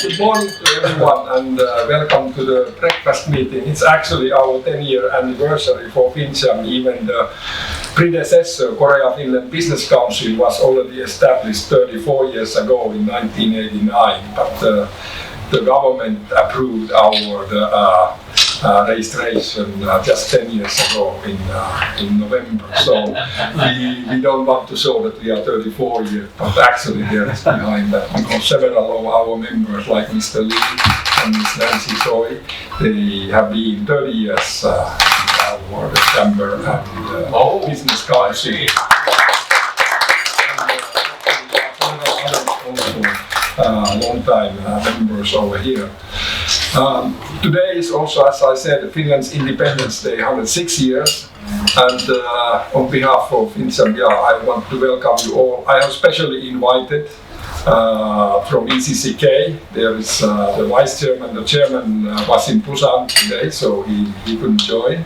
Good morning to everyone and welcome to the breakfast meeting. It's actually our 10-year anniversary for FINNCHAM. Even the predecessor, Korea-Finland Business Council, was already established 34 years ago in 1989, but the government approved our registration just 10 years ago in November. So we don't want to show that we are 34 years, but actually there is behind that, because several of our members, like Mr. Lee and Ms. Nancy Choi, they have been 30 years in our chamber and business council. Long time members over here. Today is also, as I said, Finland's Independence Day, 106 years. And on behalf of FINNCHAM, I want to welcome you all. I have specially invited from ECCK. There is the vice chairman. The chairman was in Busan today, so he couldn't join.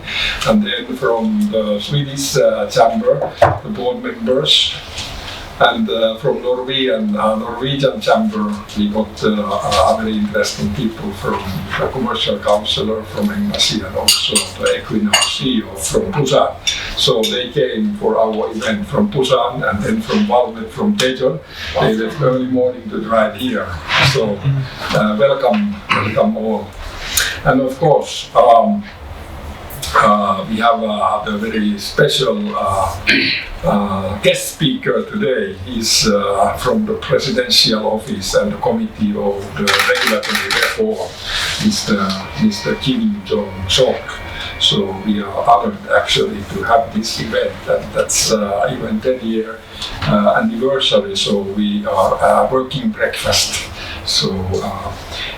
And then from the Swedish Chamber, the board members. And from Norwegian Chamber, we got very interesting people from the commercial councillor from Embassy and also the Equinor CEO from Busan. So they came for our event from Busan, and then from Valmet from Daejeon. They left early morning to drive here. So welcome all. And of course, we have the very special guest speaker today. He's from the Presidential Office and the Committee of the Regulatory Reform, Mr. Jong Seok. So we are honored actually to have this event, and that's even 10-year anniversary. So we are working breakfast. So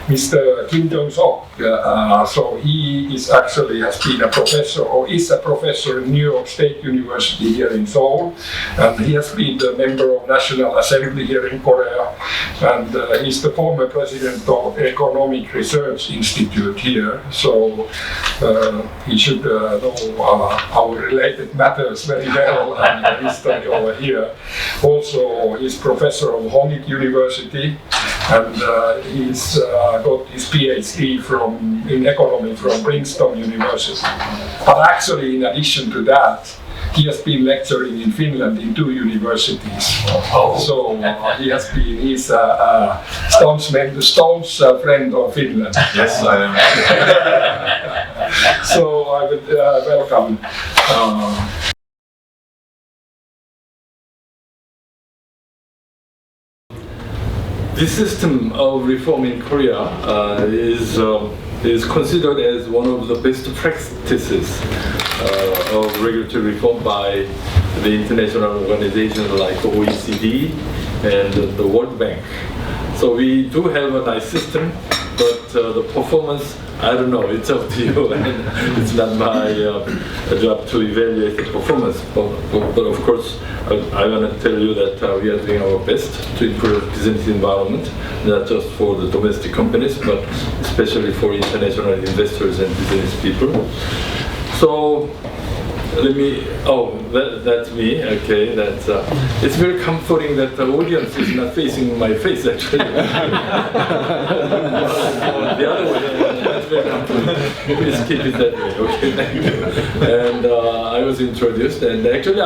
Mr. Jong Seok, so he is actually has been a professor, or is a professor in New York State University here in Seoul, and he has been the member of National Assembly here in Korea, and he's the former president of Economic Research Institute here. So he should know our related matters very well and the history over here. Also, he's professor of Hongik University, and he's got his PhD in economy from Princeton University. But actually, in addition to that, he has been lecturing in Finland in 2 universities. So he's a Stones friend of Finland. Yes, I am. So I would welcome. This system of reform in Korea is considered as one of the best practices of regulatory reform by the international organizations like OECD and the World Bank. So we do have a nice system, but the performance, I don't know, it's up to you, and it's not my job to evaluate the performance. But of course, I want to tell you that we are doing our best to improve the business environment, not just for the domestic companies, but especially for international investors and business people. So that's me. Okay, that's it's very comforting that the audience is not facing my face actually. The other way, that's very comforting. Please keep it that way. Okay, thank you. And I was introduced, and actually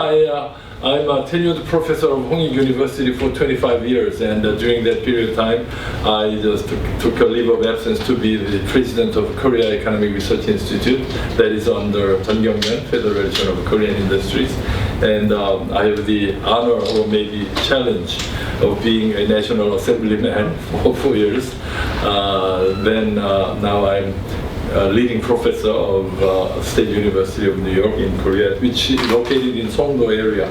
I'm a tenured professor of Hongik University for 25 years, and during that period of time, I just took a leave of absence to be the president of Korea Economic Research Institute, that is under Jeongeon, Federation of Korean Industries, and I have the honor, or maybe challenge, of being a National Assemblyman for 4 years. Now I'm leading professor of State University of New York in Korea, which is located in Songdo area.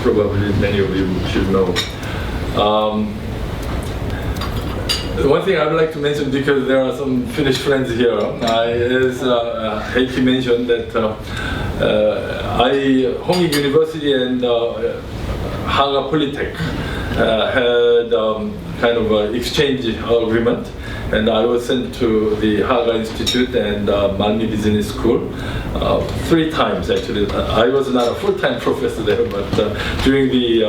Probably many of you should know. One thing I would like to mention, because there are some Finnish friends here, as Heikki mentioned, that Hongik University and Haga Polytech had kind of an exchange agreement. And I was sent to the Haga Institute and Malmi Business School 3 times actually. I was not a full-time professor there, but during the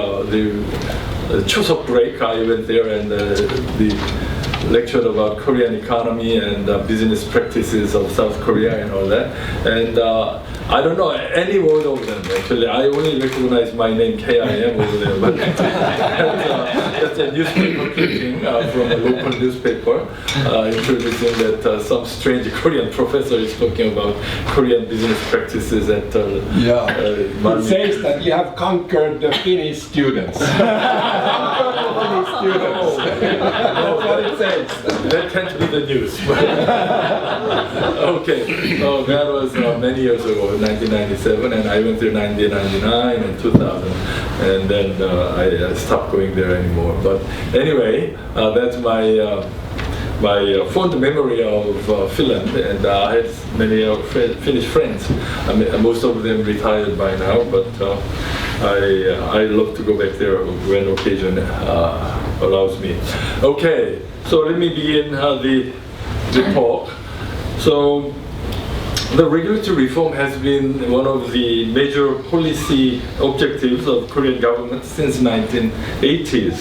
Chuseok break I went there, and the lectured about Korean economy and business practices of South Korea and all that. And I don't know any word of them, actually. I only recognize my name, KIM, over there. But that's a newspaper clipping from a local newspaper introducing that some strange Korean professor is talking about Korean business practices at It says that you have conquered the Finnish students. Finnish students. That's what it says. That can't be the news. Okay, so that was many years ago, 1997, and I went there 1999 and 2000, and then I stopped going there anymore. But anyway, that's my fond memory of Finland, and I had many Finnish friends. I mean, most of them retired by now, but I love to go back there when occasion allows me. Okay, so let me begin the talk. So the regulatory reform has been one of the major policy objectives of Korean government since 1980s.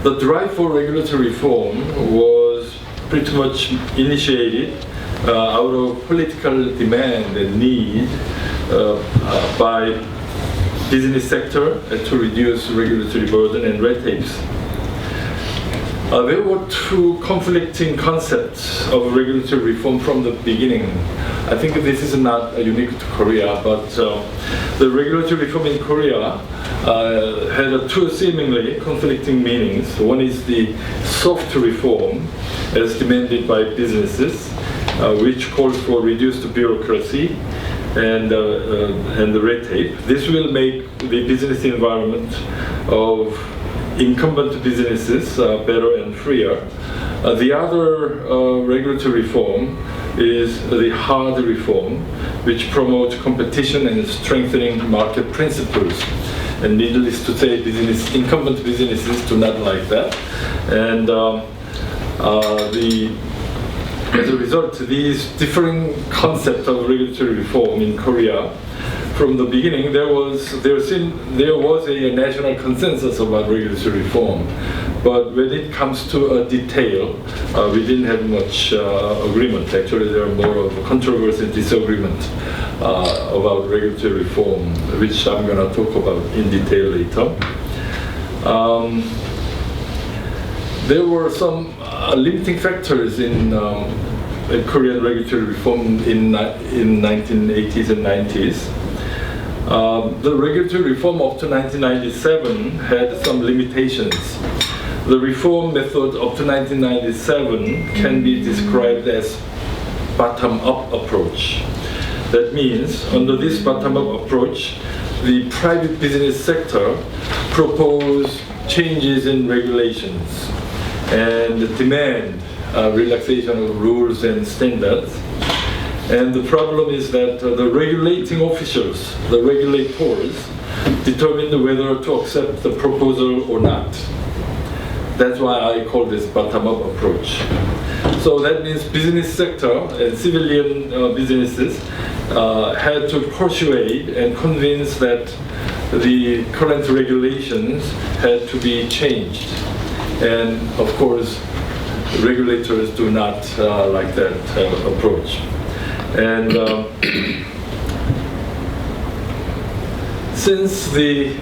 The drive for regulatory reform was pretty much initiated out of political demand and need by business sector to reduce regulatory burden and red tapes. There were two conflicting concepts of regulatory reform from the beginning. I think this is not unique to Korea, but the regulatory reform in Korea had two seemingly conflicting meanings. One is the soft reform as demanded by businesses, which calls for reduced bureaucracy and the red tape. This will make the business environment of incumbent businesses better and freer. The other regulatory reform is the hard reform, which promotes competition and strengthening market principles. And needless to say, incumbent businesses do not like that. And as a result, these differing concepts of regulatory reform in Korea, from the beginning, there was a national consensus about regulatory reform. But when it comes to detail, we didn't have much agreement. Actually, there are more of a controversy and disagreement about regulatory reform, which I'm going to talk about in detail later. There were some limiting factors in Korean regulatory reform in 1980s and 90s. The regulatory reform up to 1997 had some limitations. The reform method up to 1997 can be described as bottom-up approach. That means, under this bottom-up approach, the private business sector proposed changes in regulations and demand relaxation of rules and standards. And the problem is that the regulating officials, the regulators, determine whether to accept the proposal or not. That's why I call this bottom-up approach. So that means business sector and civilian businesses had to persuade and convince that the current regulations had to be changed. And of course, regulators do not like that approach. And since the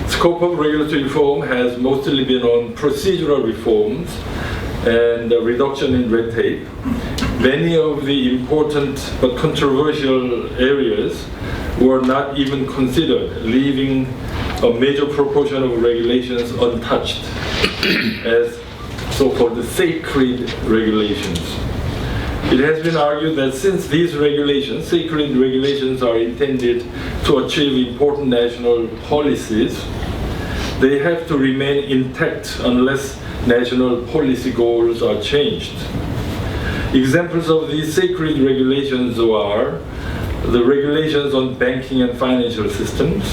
scope of regulatory reform has mostly been on procedural reforms and reduction in red tape, many of the important but controversial areas were not even considered, leaving a major proportion of regulations untouched as so-called sacred regulations. It has been argued that since these regulations, sacred regulations, are intended to achieve important national policies, they have to remain intact unless national policy goals are changed. Examples of these sacred regulations are the regulations on banking and financial systems,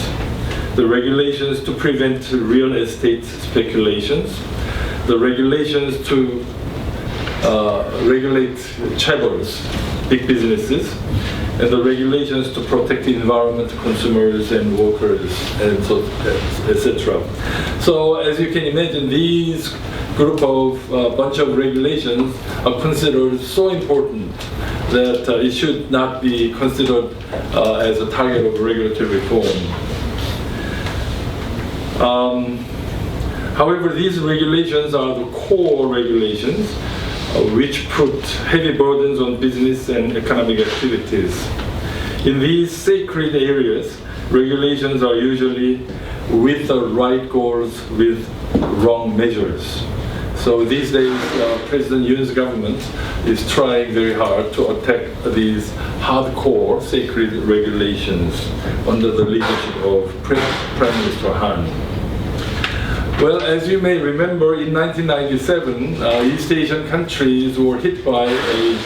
the regulations to prevent real estate speculations, the regulations to regulate chaebols, big businesses, and the regulations to protect the environment, consumers, and workers, and so, etc. So, as you can imagine, these group of bunch of regulations are considered so important that it should not be considered as a target of regulatory reform. However, these regulations are the core regulations which put heavy burdens on business and economic activities. In these sacred areas, regulations are usually with the right goals, with wrong measures. So these days, President Yoon's government is trying very hard to attack these hardcore sacred regulations under the leadership of Prime Minister Han. Well, as you may remember, in 1997, East Asian countries were hit by a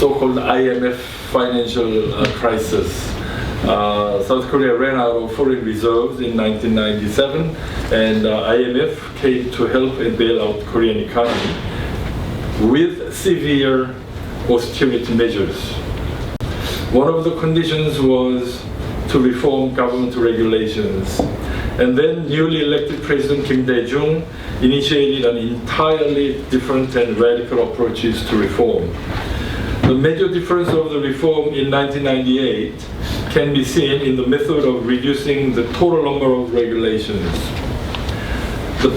so-called IMF financial crisis. South Korea ran out of foreign reserves in 1997, and IMF came to help and bail out Korean economy with severe austerity measures. One of the conditions was to reform government regulations. And then newly elected President Kim Dae-jung initiated an entirely different and radical approaches to reform. The major difference of the reform in 1998 can be seen in the method of reducing the total number of regulations. The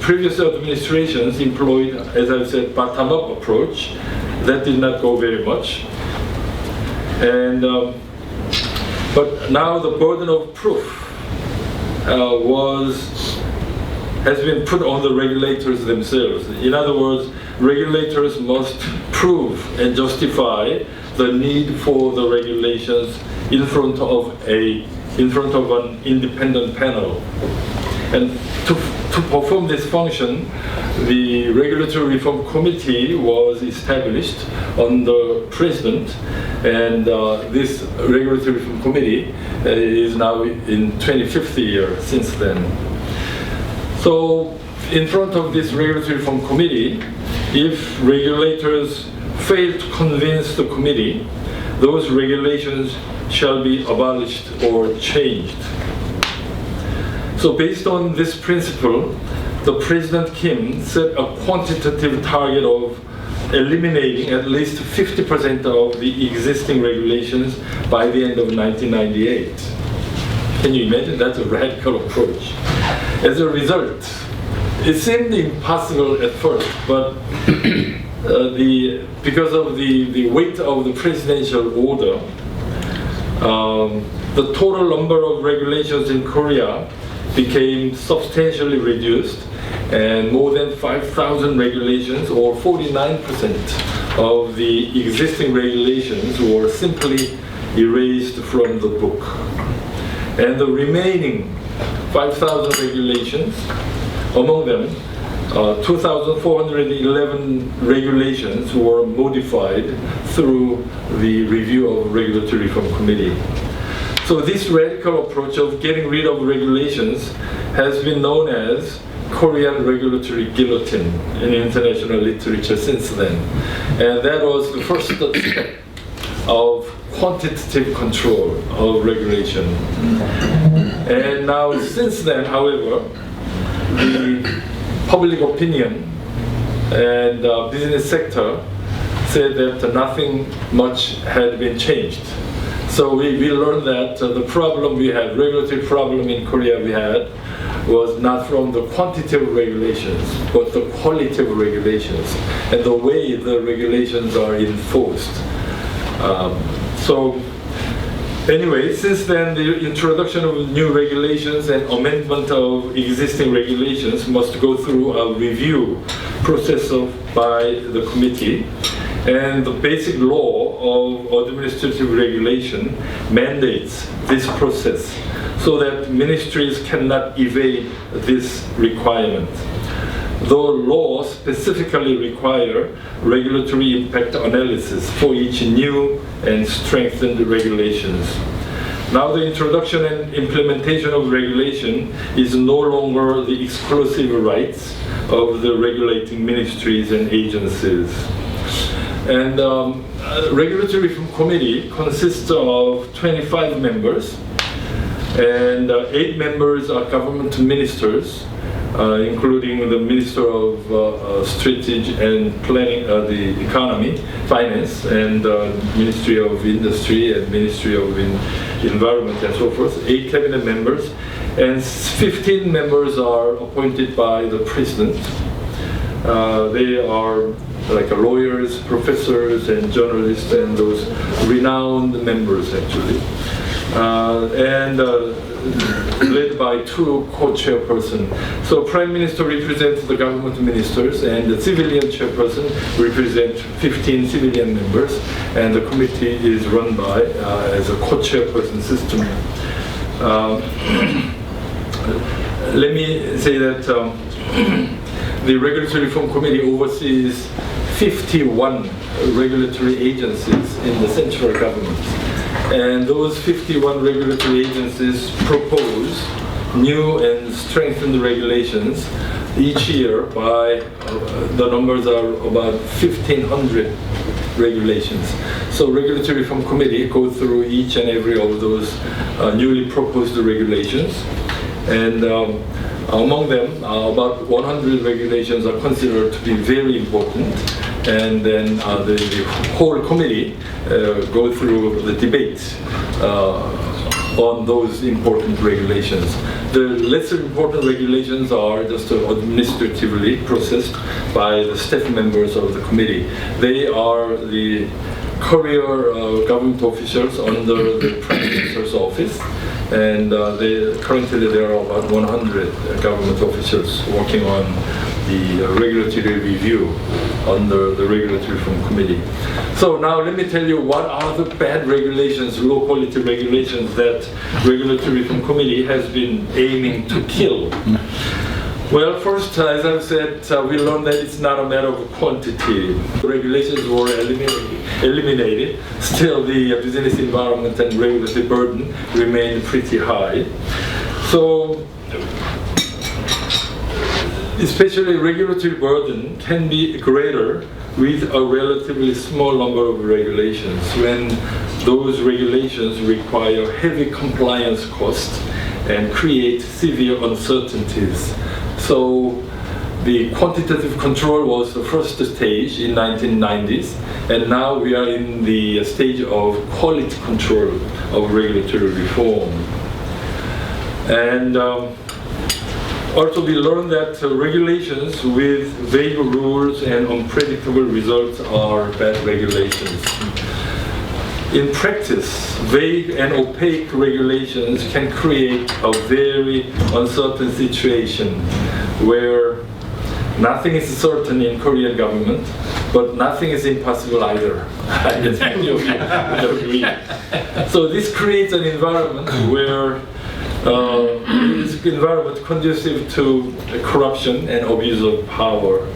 previous administrations employed, as I said, bottom-up approach. That did not go very much. And but now the burden of proof has been put on the regulators themselves. In other words, regulators must prove and justify the need for the regulations in front of an independent panel. And to perform this function, the Regulatory Reform Committee was established under President, and this Regulatory Reform Committee is now in 25th year since then. So in front of this Regulatory Reform Committee, if regulators fail to convince the committee, those regulations shall be abolished or changed. So based on this principle, the President Kim set a quantitative target of eliminating at least 50% of the existing regulations by the end of 1998. Can you imagine? That's a radical approach. As a result, it seemed impossible at first, but because of the weight of the presidential order, the total number of regulations in Korea became substantially reduced, and more than 5,000 regulations, or 49% of the existing regulations, were simply erased from the book. And the remaining 5,000 regulations, among them 2,411 regulations were modified through the review of Regulatory Reform Committee. So this radical approach of getting rid of regulations has been known as Korean regulatory guillotine in international literature since then. And that was the first step of quantitative control of regulation. And now since then, however, the public opinion and business sector said that nothing much had been changed. So we learned that the problem we had, regulatory problem in Korea we had, was not from the quantitative regulations, but the qualitative regulations and the way the regulations are enforced. So anyway, since then, the introduction of new regulations and amendment of existing regulations must go through a review process by the committee. And the basic law of administrative regulation mandates this process so that ministries cannot evade this requirement. The law specifically requires regulatory impact analysis for each new and strengthened regulations. Now the introduction and implementation of regulation is no longer the exclusive rights of the regulating ministries and agencies. And Regulatory Reform Committee consists of 25 members, and 8 members are government ministers, including the Minister of Strategy and Planning, the Economy, Finance, and Ministry of Industry and Ministry of Environment and so forth, 8 cabinet members, and 15 members are appointed by the President. They are like lawyers, professors, and journalists, and those renowned members actually. And led by 2 co-chairpersons. So Prime Minister represents the government ministers, and the civilian chairperson represents 15 civilian members, and the committee is run by as a co-chairperson system. Let me say that the Regulatory Reform Committee oversees 51 regulatory agencies in the central government. And those 51 regulatory agencies propose new and strengthened regulations each year by, the numbers are about 1,500 regulations. So Regulatory Reform Committee goes through each and every of those newly proposed regulations. And among them, about 100 regulations are considered to be very important. And then the whole committee go through the debate on those important regulations. The lesser important regulations are just administratively processed by the staff members of the committee. They are the career government officials under the Prime Minister's office, and currently there are about 100 government officials working on the regulatory review under the Regulatory Reform Committee. So now let me tell you what are the bad regulations, low quality regulations that Regulatory Reform Committee has been aiming to kill. Well, first, as I've said, we learned that it's not a matter of quantity. Regulations were eliminated. Still, the business environment and regulatory burden remained pretty high. So, especially regulatory burden can be greater with a relatively small number of regulations when those regulations require heavy compliance costs and create severe uncertainties. So the quantitative control was the first stage in 1990s, and now we are in the stage of quality control of regulatory reform. And also we learned that regulations with vague rules and unpredictable results are bad regulations. In practice, vague and opaque regulations can create a very uncertain situation where nothing is certain in Korean government, but nothing is impossible either. I guess many of you would agree. So this creates an environment where this environment conducive to corruption and abuse of power.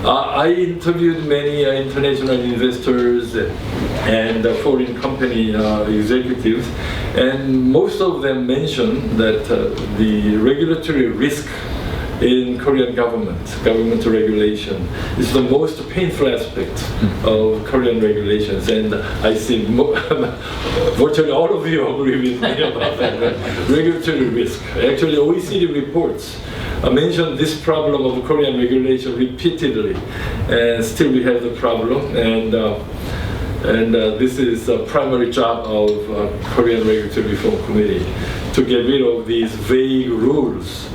I interviewed many international investors and foreign company executives, and most of them mentioned that the regulatory risk in Korean government regulation is the most painful aspect of Korean regulations, and I see virtually all of you agree with me about that. Regulatory risk. Actually, OECD reports mention this problem of Korean regulation repeatedly, and still we have the problem, and this is a primary job of Korean Regulatory Reform Committee, to get rid of these vague rules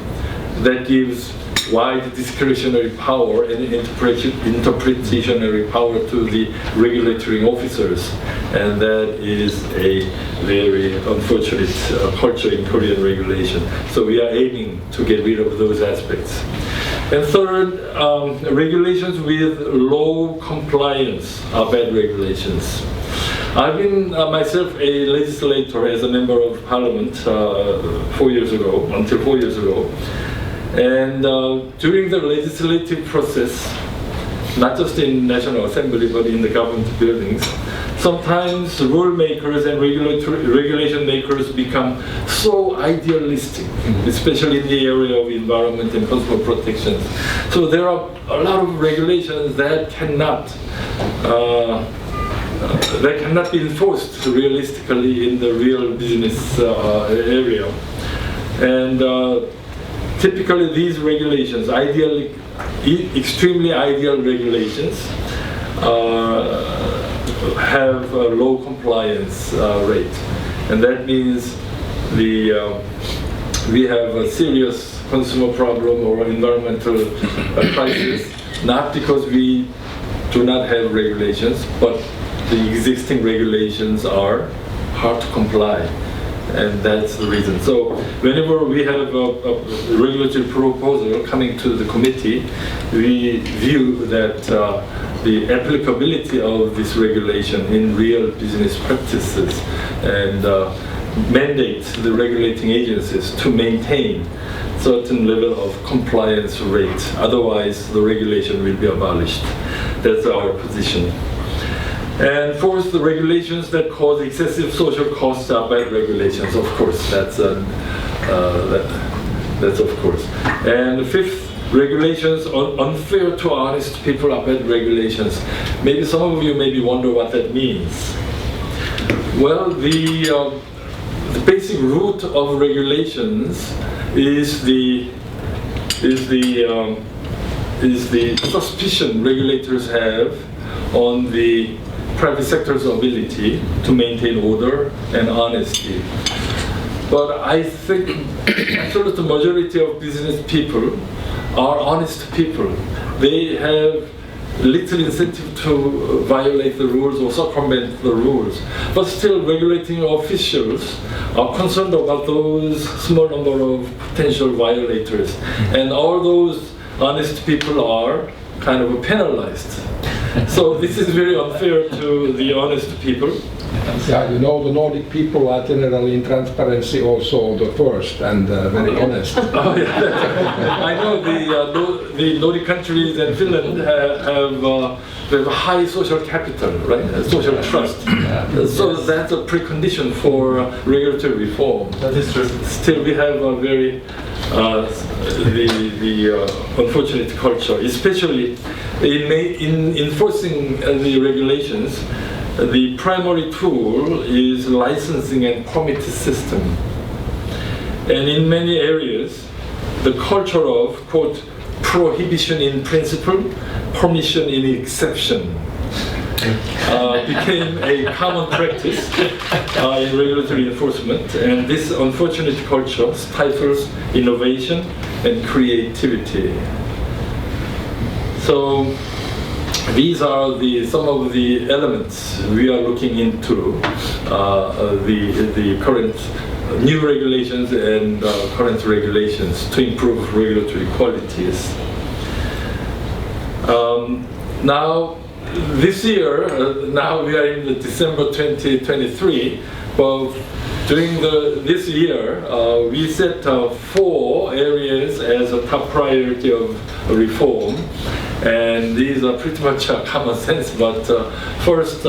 that gives wide discretionary power and interpretationary power to the regulatory officers, and that is a very unfortunate culture in Korean regulation. So we are aiming to get rid of those aspects. And third, regulations with low compliance are bad regulations. I've been myself a legislator as a member of parliament until 4 years ago. And during the legislative process, not just in National Assembly, but in the government buildings, sometimes rule makers and regulation makers become so idealistic, especially in the area of environment and consumer protection. So there are a lot of regulations that cannot be enforced realistically in the real business area. And typically these regulations, ideally, extremely ideal regulations, have a low compliance rate, and that means we have a serious consumer problem or environmental crisis, not because we do not have regulations, but the existing regulations are hard to comply, and that's the reason. So whenever we have a regulatory proposal coming to the committee, we view that the applicability of this regulation in real business practices and mandate the regulating agencies to maintain certain level of compliance rate. Otherwise, the regulation will be abolished. That's our position. And fourth, the regulations that cause excessive social costs are bad regulations. Of course, that's of course. And fifth, regulations unfair to honest people are bad regulations. Maybe some of you maybe wonder what that means. Well, the basic root of regulations is the suspicion regulators have on the private sector's ability to maintain order and honesty. But I think absolute majority of business people are honest people. They have little incentive to violate the rules or circumvent the rules. But still, regulating officials are concerned about those small number of potential violators. And all those honest people are kind of penalized. So this is very unfair to the honest people. Yeah, you know, the Nordic people are generally in transparency also the first and very honest. Oh, yeah. I know the Nordic countries and Finland have a high social capital, right? Social trust. So that's a precondition for regulatory reform. That is true. Still, we have a very unfortunate culture, especially in enforcing the regulations. The primary tool is licensing and permit system. And in many areas, the culture of, quote, prohibition in principle, permission in exception became a common practice in regulatory enforcement. And this unfortunate culture stifles innovation and creativity. So these are some of the elements we are looking into the current new regulations and current regulations to improve regulatory qualities. Now, this year, now we are in the December 2023, but during this year, we set 4 areas as a top priority of reform. And these are pretty much common sense, but first,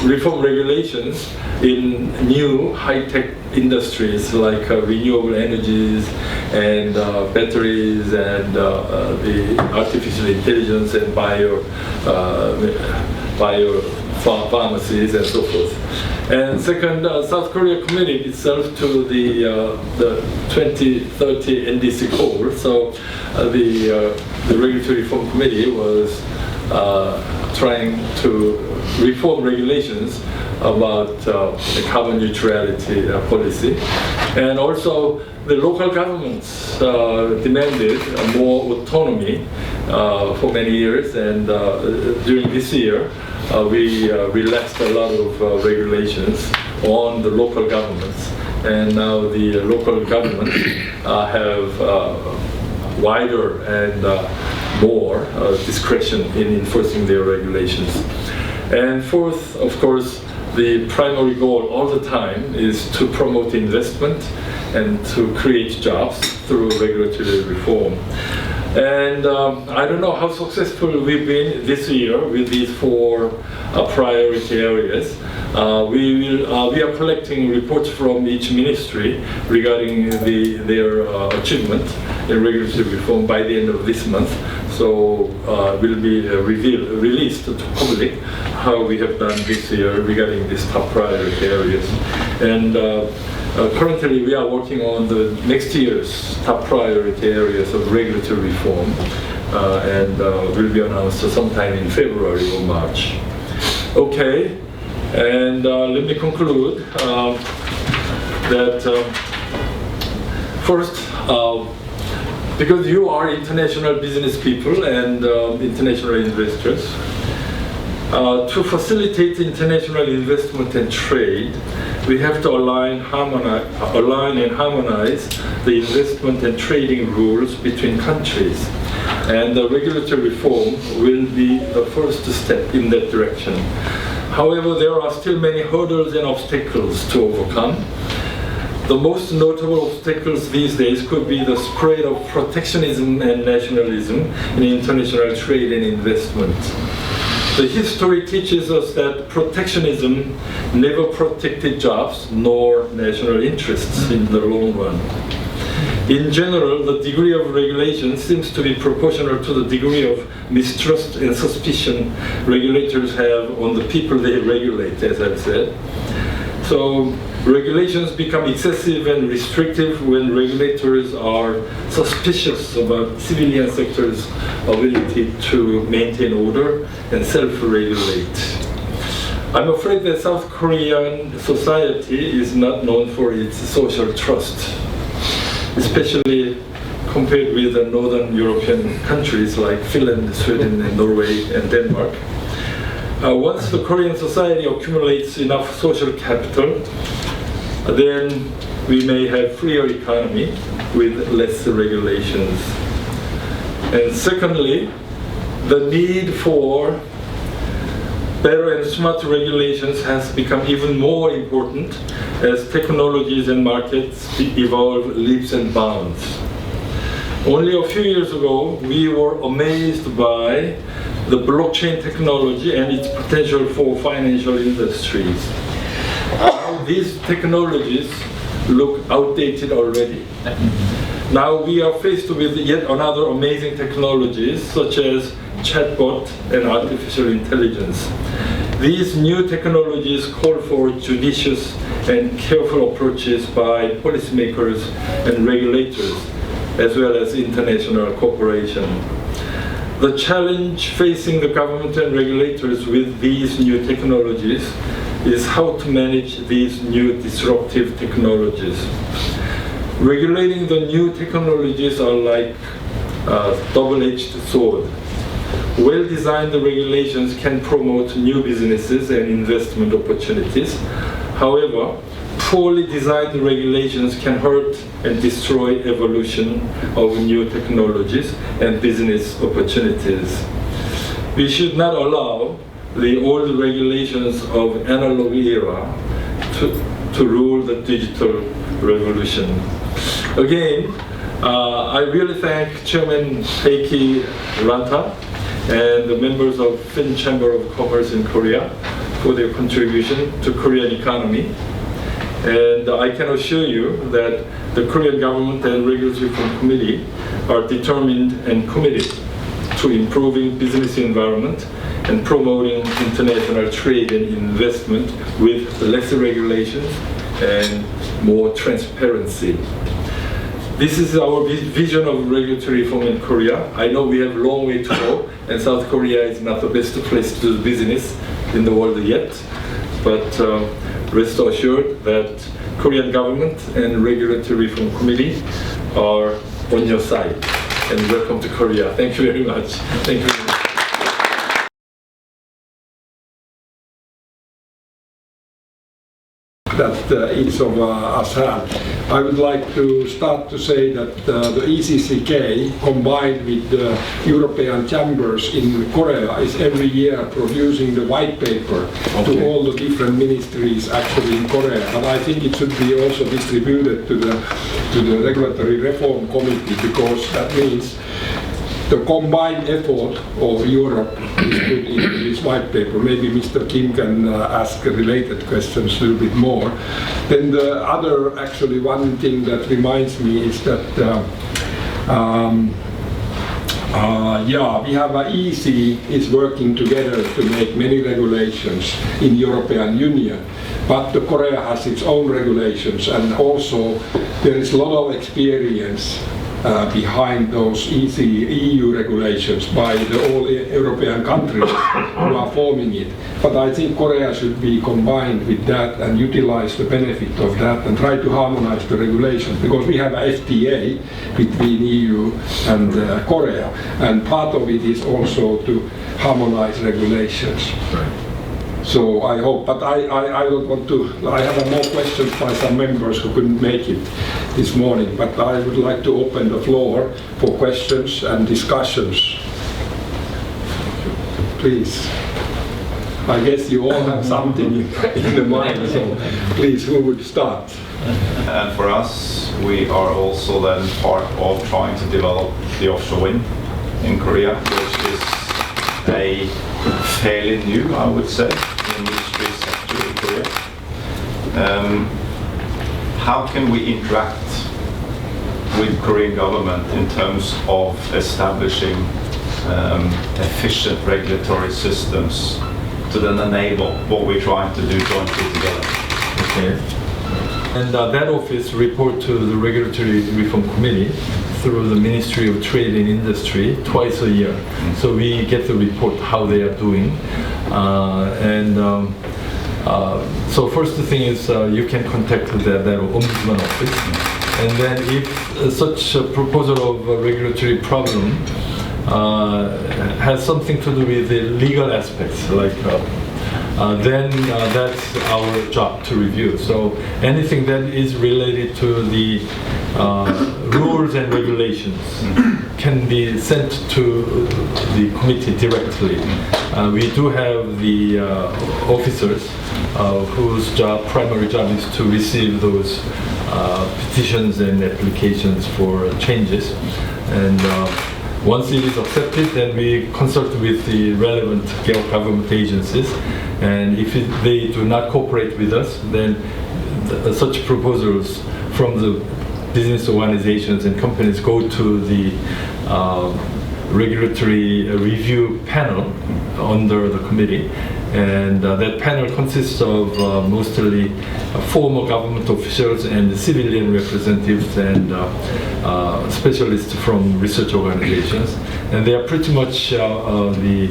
reform regulations in new high-tech industries like renewable energies and batteries and the artificial intelligence and bio pharmacies and so forth. And second, South Korea committed itself to the 2030 NDC goal. So the Regulatory Reform Committee was trying to reform regulations about the carbon neutrality policy. And also the local governments demanded more autonomy for many years, and during this year we relaxed a lot of regulations on the local governments, and now the local governments have wider and more discretion in enforcing their regulations. And fourth, of course, the primary goal all the time is to promote investment and to create jobs through regulatory reform. And I don't know how successful we've been this year with these 4 priority areas. We are collecting reports from each ministry regarding their achievement in regulatory reform by the end of this month. So will be released to public how we have done this year regarding these top priority areas. And Currently, we are working on the next year's top priority areas of regulatory reform, and will be announced sometime in February or March. Okay, and let me conclude that first, because you are international business people and international investors, to facilitate international investment and trade, we have to align and harmonize the investment and trading rules between countries. And the regulatory reform will be the first step in that direction. However, there are still many hurdles and obstacles to overcome. The most notable obstacles these days could be the spread of protectionism and nationalism in international trade and investment. The history teaches us that protectionism never protected jobs nor national interests in the long run. In general, the degree of regulation seems to be proportional to the degree of mistrust and suspicion regulators have on the people they regulate, as I've said. So regulations become excessive and restrictive when regulators are suspicious about civilian sector's ability to maintain order and self-regulate. I'm afraid that South Korean society is not known for its social trust, especially compared with the northern European countries like Finland, Sweden, and Norway, and Denmark. Once the Korean society accumulates enough social capital, then we may have freer economy with less regulations. And secondly, the need for better and smarter regulations has become even more important as technologies and markets evolve leaps and bounds. Only a few years ago, we were amazed by the blockchain technology and its potential for financial industries. Now these technologies look outdated already. Now we are faced with yet another amazing technologies such as chatbot and artificial intelligence. These new technologies call for judicious and careful approaches by policymakers and regulators, as well as international cooperation. The challenge facing the government and regulators with these new technologies is how to manage these new disruptive technologies. Regulating the new technologies are like a double-edged sword. Well-designed regulations can promote new businesses and investment opportunities. However, poorly designed regulations can hurt and destroy evolution of new technologies and business opportunities. We should not allow the old regulations of analog era to rule the digital revolution. Again, I really thank Chairman Heikki Ranta and the members of FINNCHAM Chamber of Commerce in Korea for their contribution to Korean economy. And I can assure you that the Korean government and Regulatory Reform Committee are determined and committed to improving business environment and promoting international trade and investment with less regulations and more transparency. This is our vision of regulatory reform in Korea. I know we have a long way to go, and South Korea is not the best place to do business in the world yet, but rest assured that Korean government and Regulatory Reform Committee are on your side. And welcome to Korea. Thank you very much. Thank you. That each of us have. I would like to start to say that the ECCK combined with the European Chambers in Korea is every year producing the white paper to all the different ministries actually in Korea. But I think it should be also distributed to the Regulatory Reform Committee, because that means the combined effort of Europe is put into this white paper. Maybe Mr. Kim can ask related questions a little bit more. Then the other, actually one thing that reminds me is that we have EC is working together to make many regulations in European Union. But Korea has its own regulations, and also there is a lot of experience behind those EU regulations by all European countries who are forming it. But I think Korea should be combined with that and utilize the benefit of that and try to harmonize the regulations, because we have a FTA between EU and Korea, and part of it is also to harmonize regulations. So I hope, but I don't want to, I have more questions by some members who couldn't make it this morning, but I would like to open the floor for questions and discussions. Please. I guess you all have something in the mind, so please, who would start? And for us, we are also then part of trying to develop the offshore wind in Korea, which is a fairly new, I would say, industry sector in Korea. How can we interact with Korean government in terms of establishing efficient regulatory systems to then enable what we're trying to do jointly together? Okay. And that office report to the Regulatory Reform Committee through the Ministry of Trade and Industry twice a year. So we get the report how they are doing. So first thing is you can contact the Ombudsman office. And then if such a proposal of a regulatory problem has something to do with the legal aspects, like then that's our job to review. So anything that is related to the rules and regulations can be sent to the committee directly. We do have the officers whose primary job is to receive those petitions and applications for changes. And once it is accepted, then we consult with the relevant government agencies, and if they do not cooperate with us, then such proposals from the business organizations and companies go to the regulatory review panel under the committee, and that panel consists of mostly former government officials and civilian representatives and specialists from research organizations, and they are pretty much the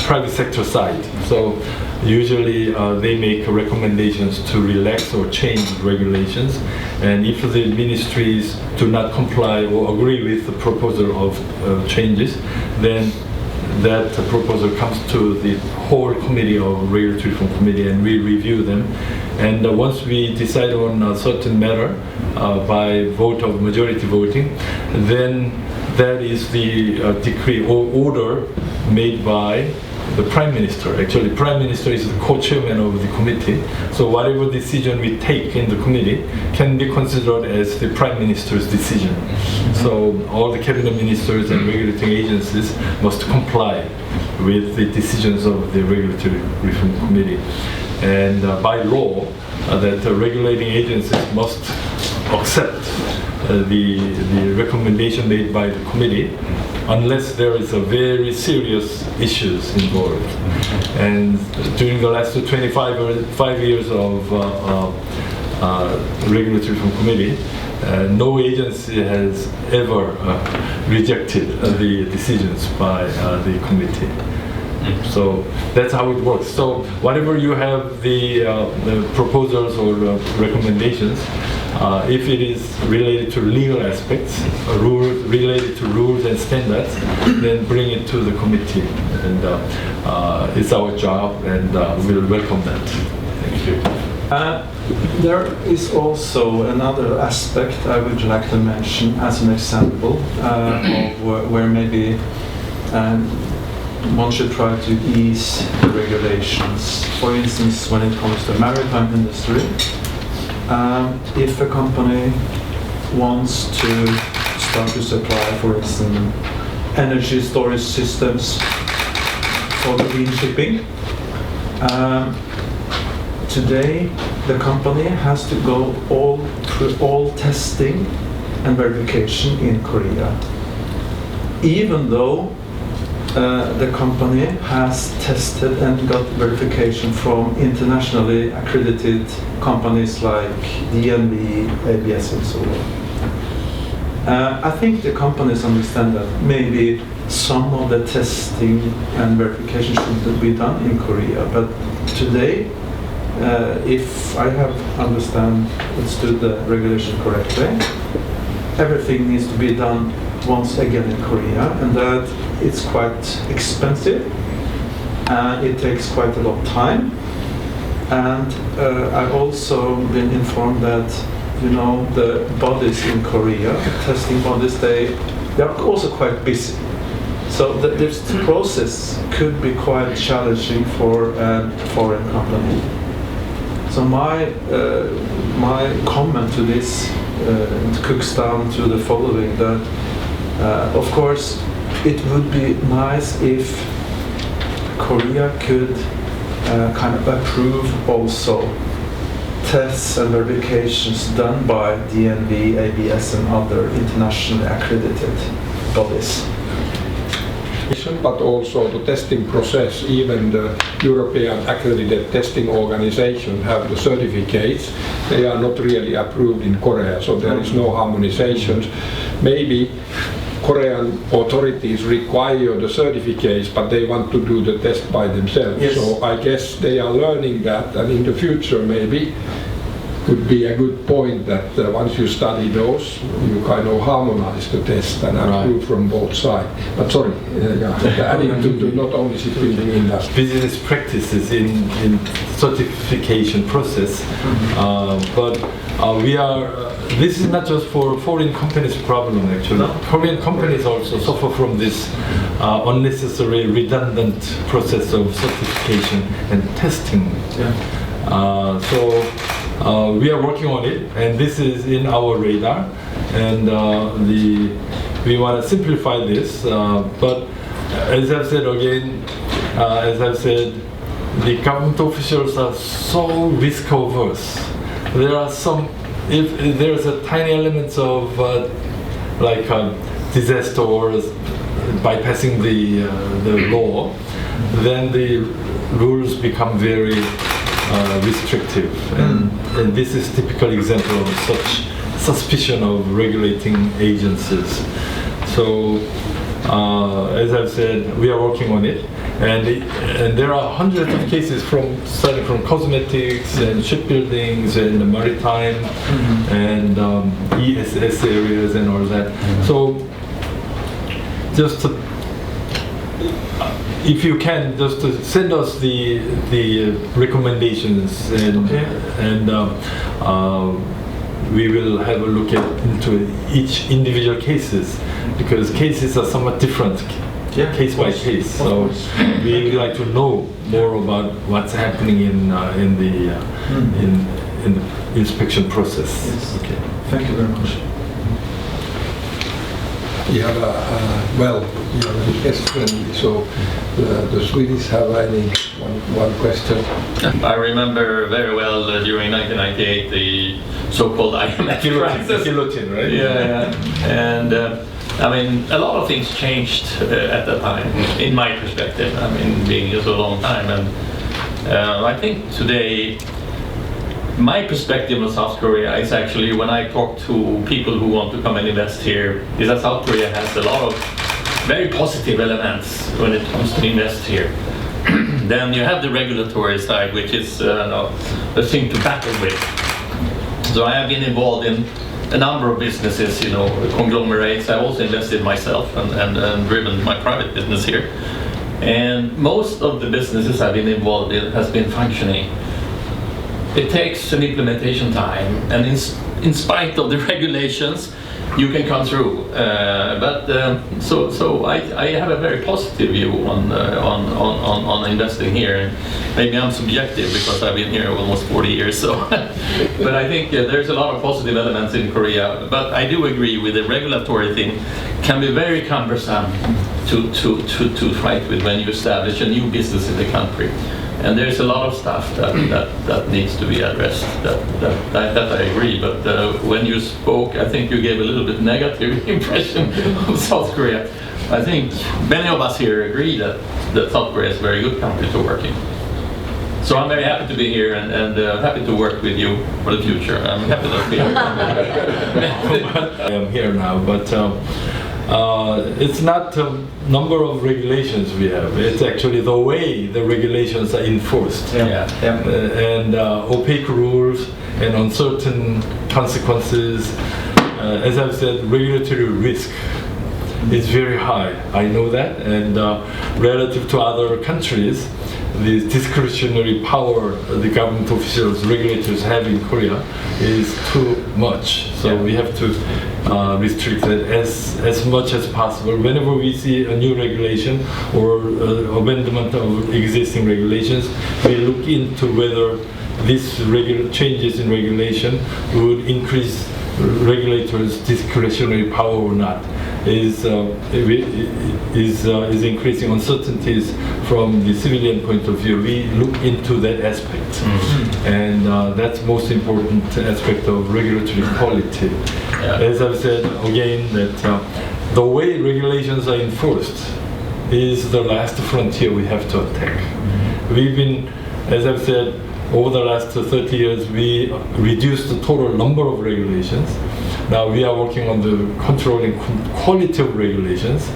private sector side. So usually they make recommendations to relax or change regulations, and if the ministries do not comply or agree with the proposal of changes, then that proposal comes to the whole committee of Regulatory Reform Committee, and we review them. And once we decide on a certain matter by vote of majority voting, then that is the decree or order made by the Prime Minister. Actually, Prime Minister is the co-chairman of the committee, so whatever decision we take in the committee can be considered as the Prime Minister's decision. So all the cabinet ministers and regulating agencies must comply with the decisions of the Regulatory Reform Committee. And by law, that the regulating agencies must accept the recommendation made by the committee, unless there is a very serious issues involved. And during the last 25 years of Regulatory Reform Committee, no agency has ever rejected the decisions by the committee. So that's how it works. So whatever you have the proposals or recommendations, if it is related to legal aspects, related to rules and standards, then bring it to the committee, and it's our job, and we'll welcome that. Thank you. There is also another aspect I would like to mention as an example of where maybe one should try to ease the regulations. For instance, when it comes to maritime industry, if a company wants to start to supply, for instance, energy storage systems for the green shipping, today the company has to go through all testing and verification in Korea, even though the company has tested and got verification from internationally accredited companies like DNV, ABS, and so on. I think the companies understand that maybe some of the testing and verification should be done in Korea, but today, if I have understood the regulation correctly, everything needs to be done once again in Korea, and that it's quite expensive, and it takes quite a lot of time. And I've also been informed that, you know, the bodies in Korea, the testing bodies, they are also quite busy. So this process could be quite challenging for a foreign company. So my comment to this cooks down to the following: that of course it would be nice if Korea could kind of approve also tests and verifications done by DNV, ABS, and other internationally accredited bodies. But also the testing process, even the European accredited testing organization have the certificates. They are not really approved in Korea, so there is no harmonization. Maybe Korean authorities require the certificates, but they want to do the test by themselves. Yes. So I guess they are learning that, and in the future maybe could be a good point that once you study those, you kind of harmonize the test and approve from both sides. But sorry, adding to not only shipbuilding industry. Business practices in certification process, but we are. This is not just for foreign companies' problem actually. No. Korean companies also suffer from this unnecessary, redundant process of certification and testing. Yeah. So we are working on it, and this is in our radar, and we want to simplify this. But as I've said again, the government officials are so risk averse. There are some, if there's a tiny elements of disaster or bypassing the law, then the rules become very restrictive, and this is typical example of such suspicion of regulating agencies. So as I've said, we are working on it, and there are hundreds of cases starting from cosmetics and shipbuildings and maritime and ESS areas and all that. So just if you can, just to send us the recommendations, and we will have a look into each individual cases, because cases are somewhat different, case by case. So we would like to know more about what's happening in the inspection process. Yes. Okay. Thank you very much. You have a question. So the Swedes have one question. I remember very well during 1998 the so-called IMF crisis. Guillotine, right? Yeah. And I mean, a lot of things changed at that time, in my perspective. I mean, being here so a long time, and I think today, my perspective of South Korea is actually, when I talk to people who want to come and invest here, is that South Korea has a lot of very positive elements when it comes to invest here. Then you have the regulatory side, which is a thing to battle with. So I have been involved in a number of businesses, conglomerates. I also invested myself and driven my private business here. And most of the businesses I've been involved in has been functioning. It takes an implementation time, and in spite of the regulations, you can come through. So I have a very positive view on investing here. And maybe I'm subjective because I've been here almost 40 years. So, but I think there's a lot of positive elements in Korea. But I do agree with the regulatory thing can be very cumbersome to fight with when you establish a new business in the country. And there's a lot of stuff that needs to be addressed. That I agree. But when you spoke, I think you gave a little bit negative impression of South Korea. I think many of us here agree that South Korea is a very good country to work in. So I'm very happy to be here and happy to work with you for the future. I'm happy to be here. I am here now, but it's not the number of regulations we have. It's actually the way the regulations are enforced. And opaque rules and uncertain consequences. As I've said, regulatory risk is very high. I know that, and relative to other countries, the discretionary power the government officials, regulators have in Korea is too much. So we have to restrict it as much as possible. Whenever we see a new regulation or amendment of existing regulations, we look into whether these changes in regulation would increase regulators' discretionary power or not. Is increasing uncertainties from the civilian point of view. We look into that aspect, and that's most important aspect of regulatory quality. As I've said again, that the way regulations are enforced is the last frontier we have to attack. We've been, as I've said, over the last 30 years, we reduced the total number of regulations. Now we are working on the controlling quality of regulations.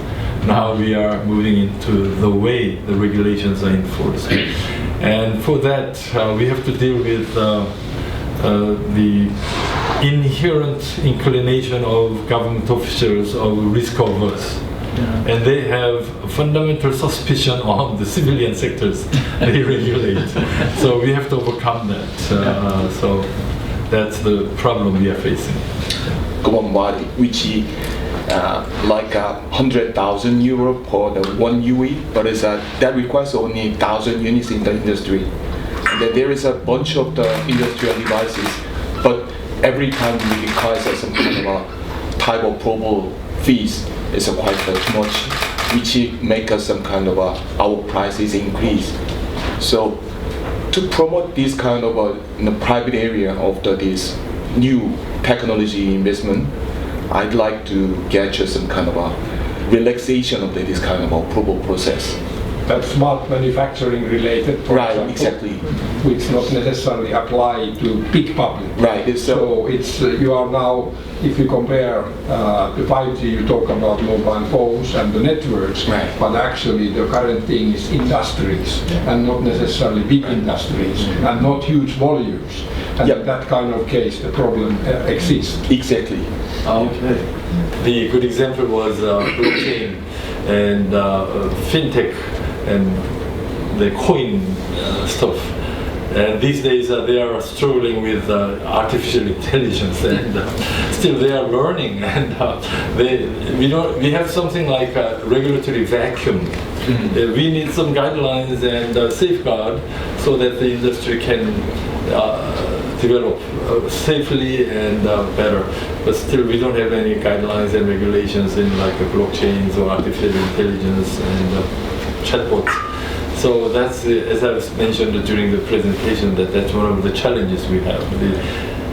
Now we are moving into the way the regulations are enforced. And for that, we have to deal with the inherent inclination of government officials of risk averse. And they have fundamental suspicion on the civilian sectors they regulate. So we have to overcome that. So that's the problem we are facing. Global body, which is like 100,000 euro for the one UE, but that requires only 1,000 units in the industry. And then there is a bunch of the industrial devices, but every time we require some kind of a type of approval fees is quite much, which make us some kind of our prices increase. So to promote this kind of in the private area of this new technology investment, I'd like to get just some kind of a relaxation of this kind of approval process. That's smart manufacturing related, for example, exactly. Which not necessarily apply to big public. Right. So it's you are now, if you compare the 5G, you talk about mobile phones and the networks, right. But actually the current thing is industries, and not necessarily big industries, and not huge volumes. And in that kind of case, the problem exists. Exactly. Okay. The good example was blockchain and fintech and the coin stuff. And these days they are struggling with artificial intelligence, and still they are learning. And we have something like a regulatory vacuum. We need some guidelines and safeguard so that the industry can develop safely and better. But still we don't have any guidelines and regulations in like blockchains or artificial intelligence and chatbots. So that's, as I mentioned during the presentation, that's one of the challenges we have.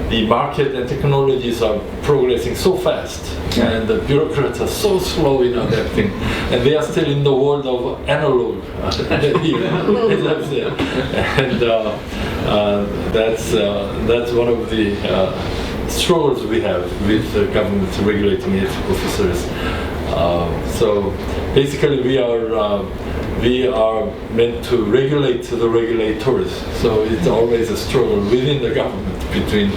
The market and technologies are progressing so fast, and the bureaucrats are so slow in adapting, and they are still in the world of analog, as I've said. And that's one of the struggles we have with the government regulating its officers. So basically we are meant to regulate the regulators. So it's always a struggle within the government between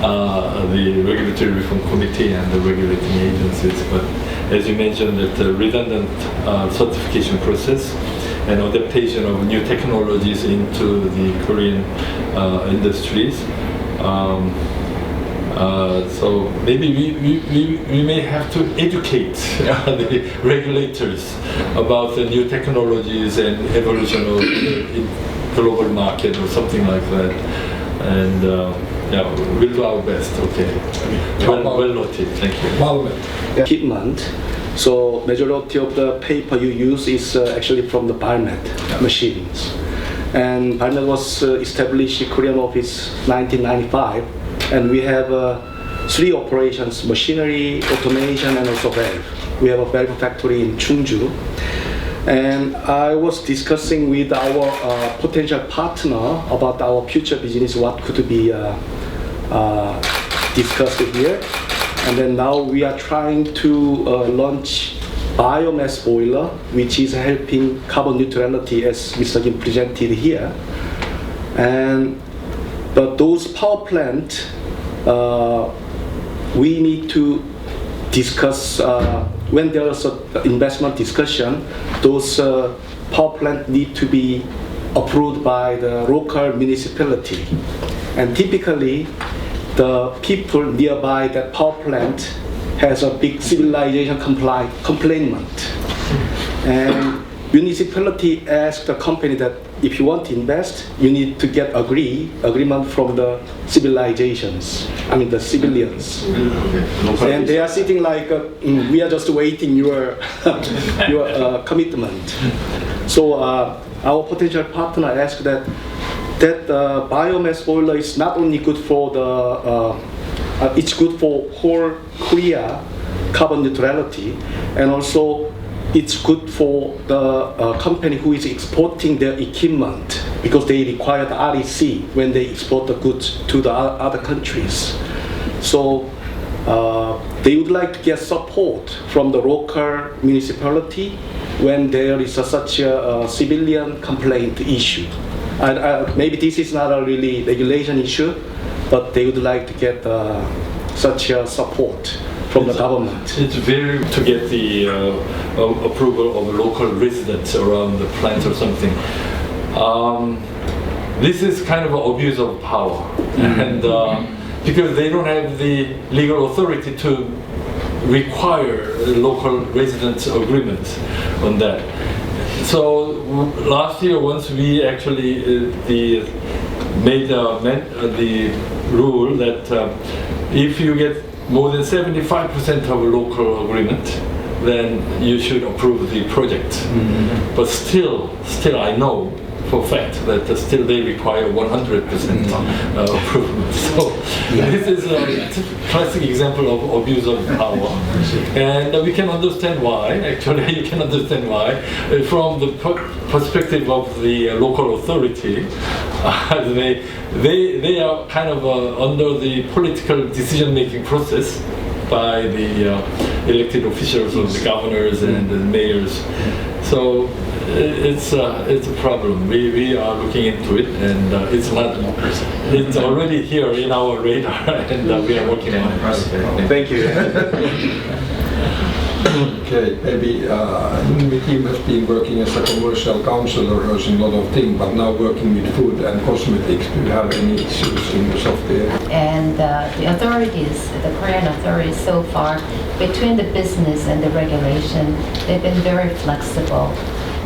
the Regulatory Reform Committee and the regulating agencies. But as you mentioned, that the redundant certification process and adaptation of new technologies into the Korean industries. So maybe we may have to educate the regulators about the new technologies and evolution of the global market or something like that. And we'll do our best. Okay. Well noted. Thank you. Equipment. So majority of the paper you use is actually from the Barnet machines. And Barnet was established in Korean office 1995. And we have 3 operations: machinery, automation, and also valve. We have a very good factory in Chungju. And I was discussing with our potential partner about our future business, what could be discussed here. And then now we are trying to launch biomass boiler, which is helping carbon neutrality, as Mr. Kim presented here. But those power plant, we need to discuss when there is an investment discussion. Those power plant need to be approved by the local municipality, and typically the people nearby that power plant has a big civilization complaint. And municipality asks the company that if you want to invest, you need to get agreement from the civilizations, the civilians. And they are sitting like, we are just waiting your commitment. So our potential partner asked that biomass boiler is not only good for it's good for whole Korea carbon neutrality, and also it's good for the company who is exporting their equipment, because they require the REC when they export the goods to the other countries. So they would like to get support from the local municipality when there is such a civilian complaint issue. Maybe this is not a really regulation issue, but they would like to get such a support from the government. It's very to get the approval of local residents around the plant or something. This is kind of an abuse of power, and because they don't have the legal authority to require local residents' agreement on that. So last year, once we actually made the rule that if you get more than 75% of a local agreement, then you should approve the project. But still I know for a fact that still they require 100% approval. So this is a classic example of abuse of power. And we can understand why, actually you can understand why, from the perspective of the local authority. They are kind of under the political decision-making process by the elected officials of the governors and the mayors. So it's a problem. We are looking into it, and it's already here in our radar, and we are working on it. Thank you. Okay, maybe Kim has been working as a commercial counselor, a lot of things, but now working with food and cosmetics. Do you have any issues in the software? And the authorities, the Korean authorities so far, between the business and the regulation, they've been very flexible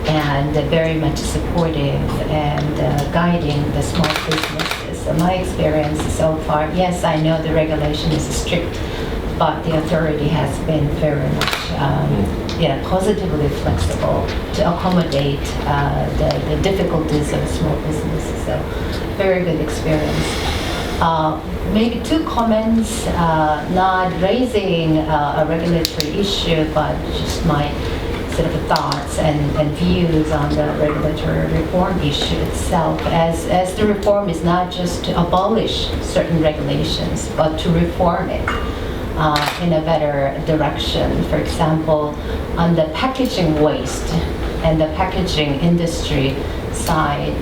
and very much supportive and guiding the small businesses. So my experience so far, yes, I know the regulation is strict, but the authority has been very much positively flexible to accommodate the difficulties of small businesses. So very good experience. Maybe two comments, not raising a regulatory issue, but just my sort of thoughts and views on the regulatory reform issue itself, as the reform is not just to abolish certain regulations, but to reform it in a better direction. For example, on the packaging waste and the packaging industry side,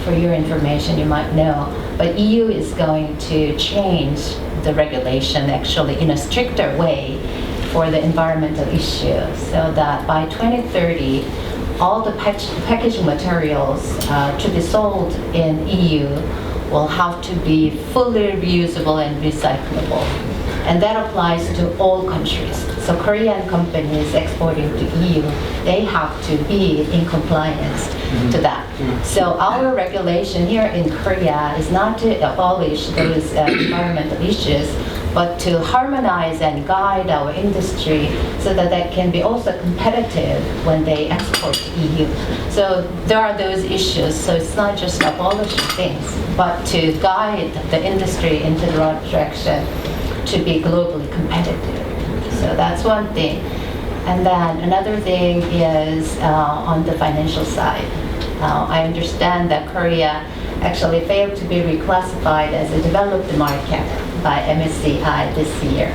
for your information, you might know, but EU is going to change the regulation actually in a stricter way for the environmental issue, so that by 2030, all the packaging materials to be sold in EU will have to be fully reusable and recyclable. And that applies to all countries. So Korean companies exporting to EU, they have to be in compliance to that. So our regulation here in Korea is not to abolish those environmental issues, but to harmonize and guide our industry so that they can be also competitive when they export to EU. So there are those issues. So it's not just abolishing things, but to guide the industry into the right direction to be globally competitive. So that's one thing. And then another thing is on the financial side. I understand that Korea actually failed to be reclassified as a developed market by MSCI this year.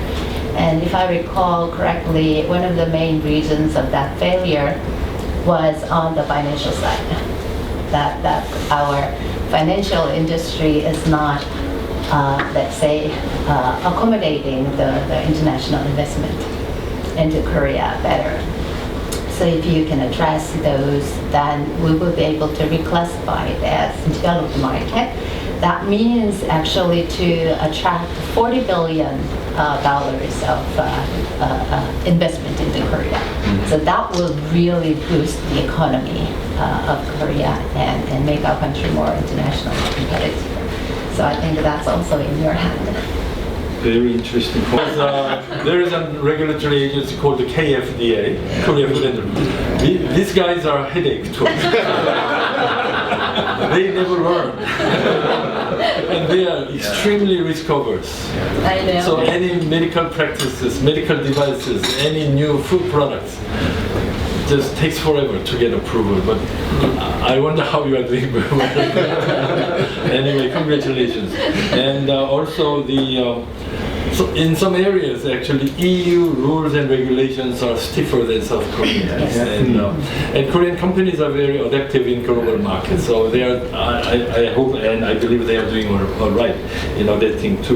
And if I recall correctly, one of the main reasons of that failure was on the financial side. That our financial industry is not, let's say, accommodating the international investment into Korea better. So if you can address those, then we will be able to reclassify it as developed market. That means actually to attract $40 billion of investment into Korea. So that will really boost the economy of Korea and make our country more internationally competitive. So I think that's also in your hand. Very interesting. There is a regulatory agency called the KFDA, Korea Food and Drug. These guys are a headache to us. They never learn. And they are extremely risk-averse. I know. So any medical practices, medical devices, any new food products, just takes forever to get approval. But I wonder how you are doing. Anyway, congratulations. And also so in some areas, actually, EU rules and regulations are stiffer than South Koreans, and Korean companies are very adaptive in global markets. So they are, I hope and I believe they are doing all right in adapting to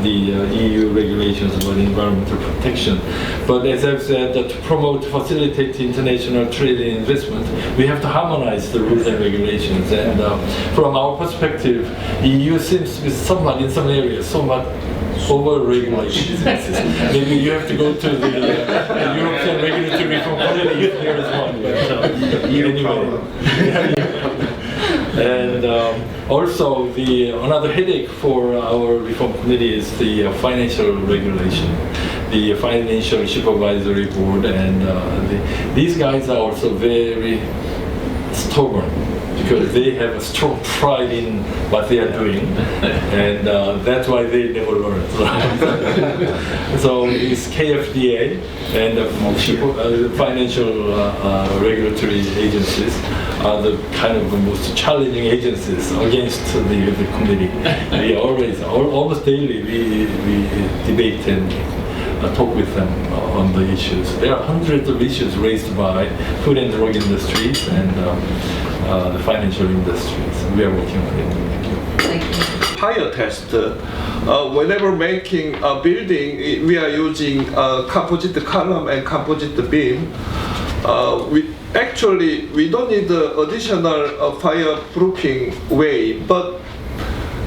the EU regulations about environmental protection. But as I've said, to promote, facilitate international trade and investment, we have to harmonize the rules and regulations. And from our perspective, EU seems to be somewhat, in some areas, somewhat over-regulated. Maybe you have to go to the European Regulatory Reform Committee if there is one. But, anyway. And also, another headache for our reform committee is the financial regulation, the Financial Supervisory Board, and these guys are also very stubborn, because they have a strong pride in what they are doing, and that's why they never learn. So this KFDA and the financial regulatory agencies are the kind of the most challenging agencies against the committee. We always, almost daily, we debate and talk with them on the issues. There are hundreds of issues raised by food and drug industries and the financial industries. We are working on it. Thank you. Fire test. Whenever making a building, we are using composite column and composite beam. We don't need additional fireproofing way, but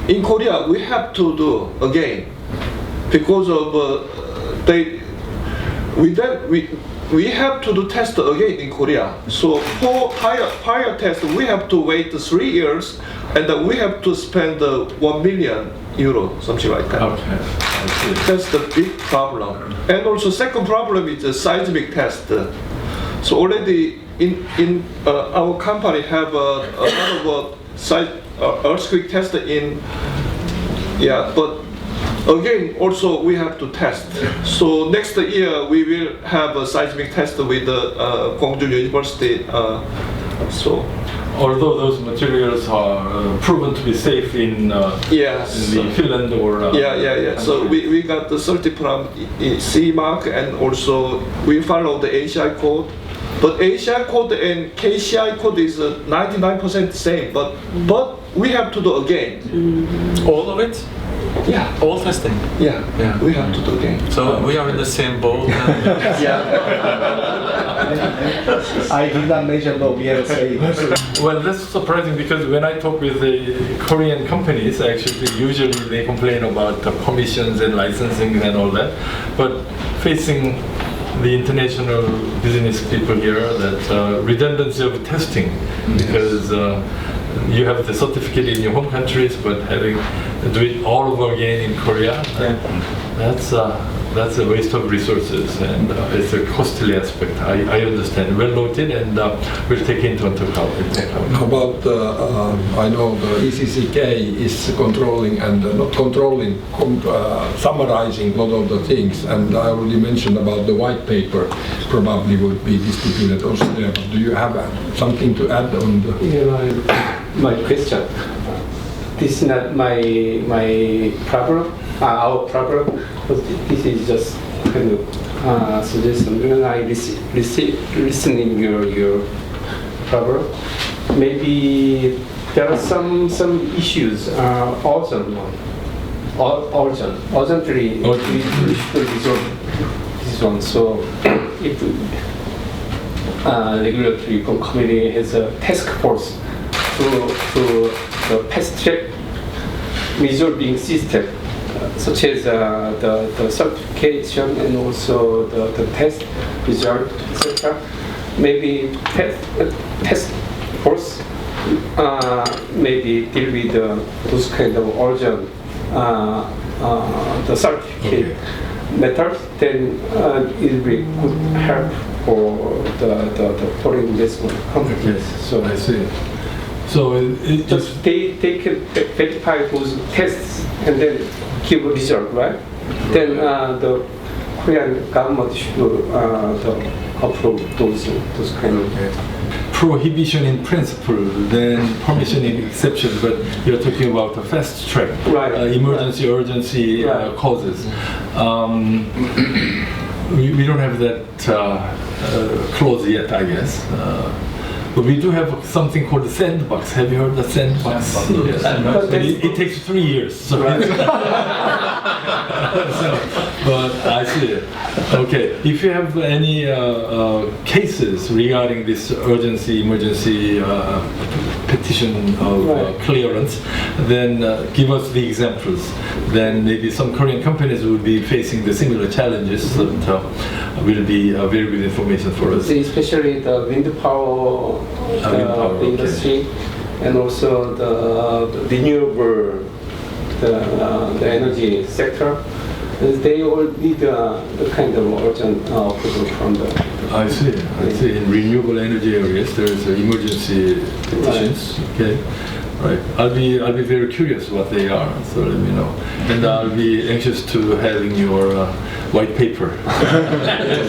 in Korea we have to do again because of we have to do test again in Korea. So for fire test, we have to wait 3 years, and we have to spend €1 million, something like that. Okay. That's the big problem. And also second problem is the seismic test. So already in our company have a lot of earthquake test in, but again, also we have to test. So next year we will have a seismic test with Gwangju University. Although those materials are proven to be safe in Finland or So we got the certificate from CE mark, and also we follow the ACI code. But ACI code and KCI code is 99% same. But we have to do again. All of it? Yeah. All testing? Yeah. We have to do again. So we are in the same boat. I did not mention, but we have to say. Well, that's surprising, because when I talk with the Korean companies, actually, usually they complain about the commissions and licensing and all that. But facing the international business people here, that redundancy of testing, because you have the certificate in your home countries, but having to do it all over again in Korea, that's that's a waste of resources, and it's a costly aspect. I understand. Well noted, and we'll take into account. About I know the ECCK is controlling and not controlling, summarizing a lot of the things, and I already mentioned about the white paper probably would be distributed also there. But do you have something to add on the? Yeah, my question. This is not my problem, our problem, but this is just kind of suggestion. When I listening your problem, maybe there are some issues urgently we should resolve this one. So if regulatory committee has a task force to the fast track resolving system, such as the certification and also the test result, etc. Maybe test force maybe deal with those kind of urgent the certificate methods, then it will be good help for the foreign investment companies. Okay. So I see. So it just they can verify those tests and then give a result, right? Then the Korean government should approve those kind of prohibition in principle, then permission in exception. But you're talking about a fast track, right? Emergency, urgency right. Causes. We don't have that clause yet, I guess. But we do have something called the sandbox. Have you heard the sandbox? Yes. But it takes 3 years. So right. but I see it. Okay. If you have any cases regarding this emergency petition of right. clearance, then give us the examples. Then maybe some Korean companies will be facing the similar challenges. That will be very good information for us. Especially the wind power, industry, and also the renewable, the energy sector. They all need the kind of urgent approval from the. I see. In renewable energy areas, there is emergency petitions. Right. Okay. Right. I'll be very curious what they are. So let me know, and I'll be anxious to having your white paper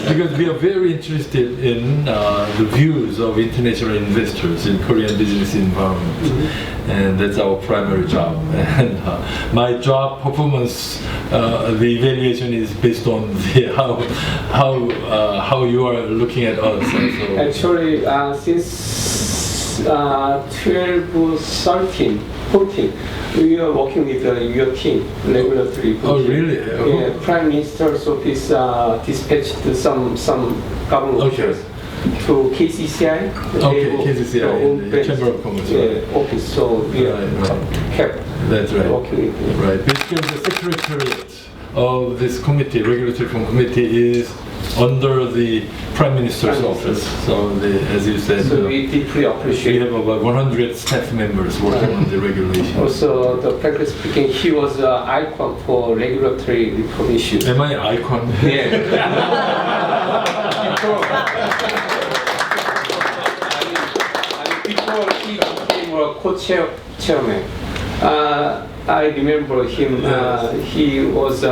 because we are very interested in the views of international investors in Korean business environment, and that's our primary job. And my job performance, the evaluation is based on how you are looking at us. So. Actually, since 12, 13, 14, we are working with your team, regulatory. Oh, really? Yeah, Prime Minister's office dispatched some government officials to KCCI. Okay, KCCI, the Chamber of Commerce. Yeah, office. So we are kept working with them. Right. Basically, the secretariat of this committee, regulatory committee, is under the Prime Minister's office. So, as you said, so we deeply appreciate. We have about 100 staff members working on the regulations. Also, frankly speaking, he was an icon for regulatory reform issues. Am I an icon? Yeah. Before he became a co-chairman, I remember him. He was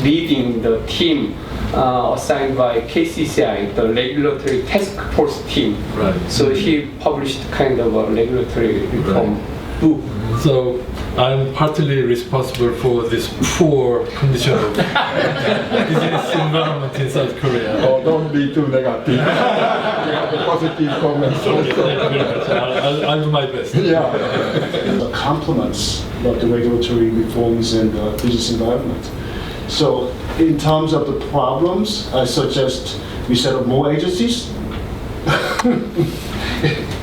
leading the team assigned by KCCI, the regulatory task force team. Right. So he published kind of a regulatory reform book. So I'm partly responsible for this poor condition of business environment in South Korea. Oh, don't be too negative. You have a positive comments. Okay, thank you very much. I'll do my best. Yeah. The complements of the regulatory reforms in the business environment. So in terms of the problems, I suggest we set up more agencies.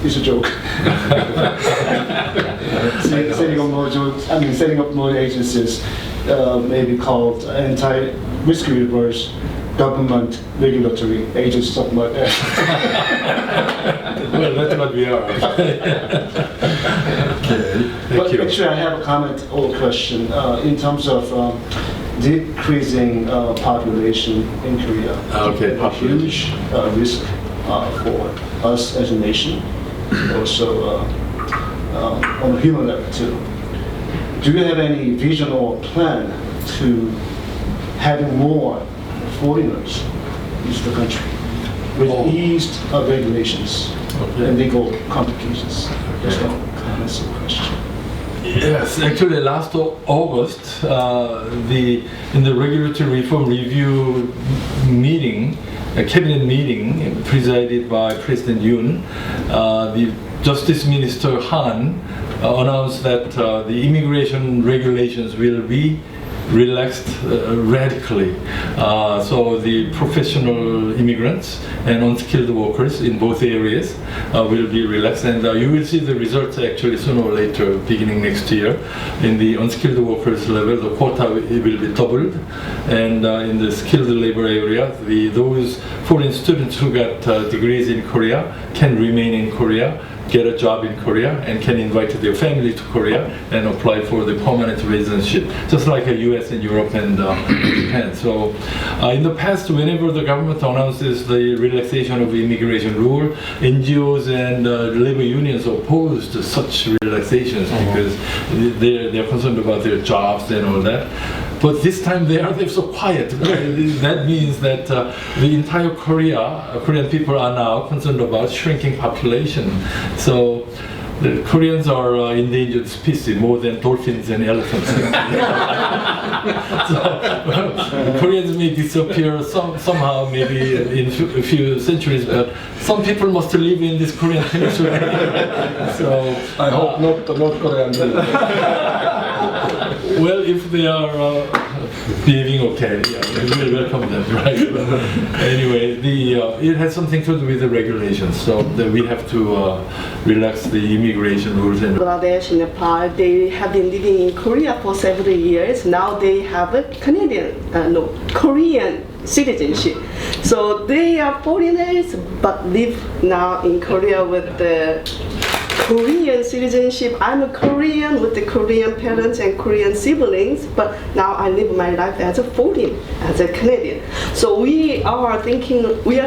It's a joke. Setting up more agencies, maybe called anti-risk reverse government regulatory agency, something like that. Well, that's what we are. Okay. But actually, I have a comment or a question in terms of decreasing population in Korea. Okay, A huge risk for us as a nation, also on a human level too. Do you have any vision or plan to having more foreigners into the country with eased regulations and legal complications? Just a comments and question. Yes, actually last August, in the regulatory reform review meeting, a cabinet meeting presided by President Yoon, the Justice Minister Han announced that the immigration regulations will be relaxed radically. So the professional immigrants and unskilled workers in both areas will be relaxed, and you will see the results actually sooner or later, beginning next year. In the unskilled workers level, the quota will be doubled, and in the skilled labor area, those foreign students who got degrees in Korea can remain in Korea, get a job in Korea, and can invite their family to Korea and apply for the permanent residency, just like the US and Europe and Japan. So in the past, whenever the government announces the relaxation of immigration rule, NGOs and labor unions opposed such relaxations because they're concerned about their jobs and all that. But this time they're so quiet. That means that the entire Korean people are now concerned about shrinking population. So the Koreans are endangered species more than dolphins and elephants. So Koreans may disappear somehow, maybe in a few centuries, but some people must live in this Korean peninsula. So I hope not the North Korean. Well, if they are behaving okay, yeah, we will welcome them, right? Anyway, it has something to do with the regulations, so that we have to relax the immigration rules. And Bangladesh, Nepal, they have been living in Korea for several years. Now they have a Korean citizenship. So they are foreigners, but live now in Korea with the Korean citizenship. I'm a Korean with the Korean parents and Korean siblings, but now I live my life as a foreign, as a Canadian. So we are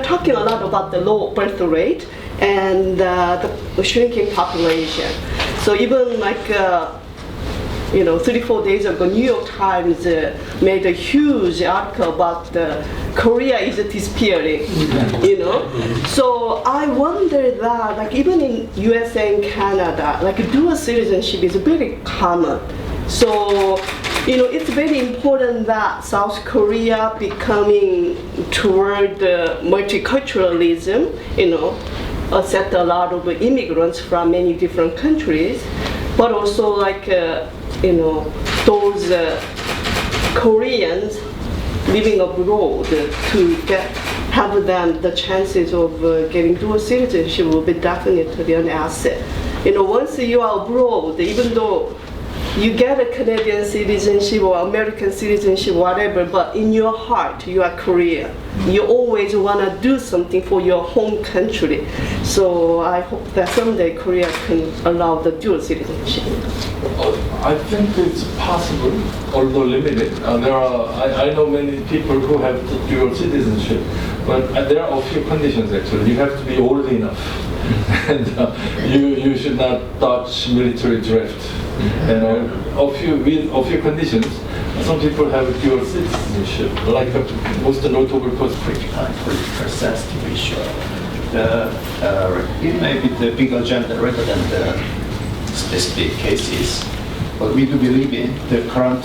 talking a lot about the low birth rate and the shrinking population. So even like 3-4 days ago, New York Times made a huge article about Korea is disappearing, So I wonder that, like even in USA and Canada, like dual citizenship is very common. So, it's very important that South Korea becoming toward multiculturalism, accept a lot of immigrants from many different countries, but also like, those Koreans living abroad to have them the chances of getting dual citizenship will be definitely an asset. Once you are abroad, even though you get a Canadian citizenship or American citizenship, whatever, but in your heart, you are Korean. You always want to do something for your home country. So I hope that someday Korea can allow the dual citizenship. I think it's possible, although limited. I know many people who have dual citizenship, but there are a few conditions actually. You have to be old enough, and you should not dodge military draft. And with a few conditions, some people have dual citizenship, like the most notable was political sensitive issue. It may be the big agenda rather than the specific cases, but we do believe in the current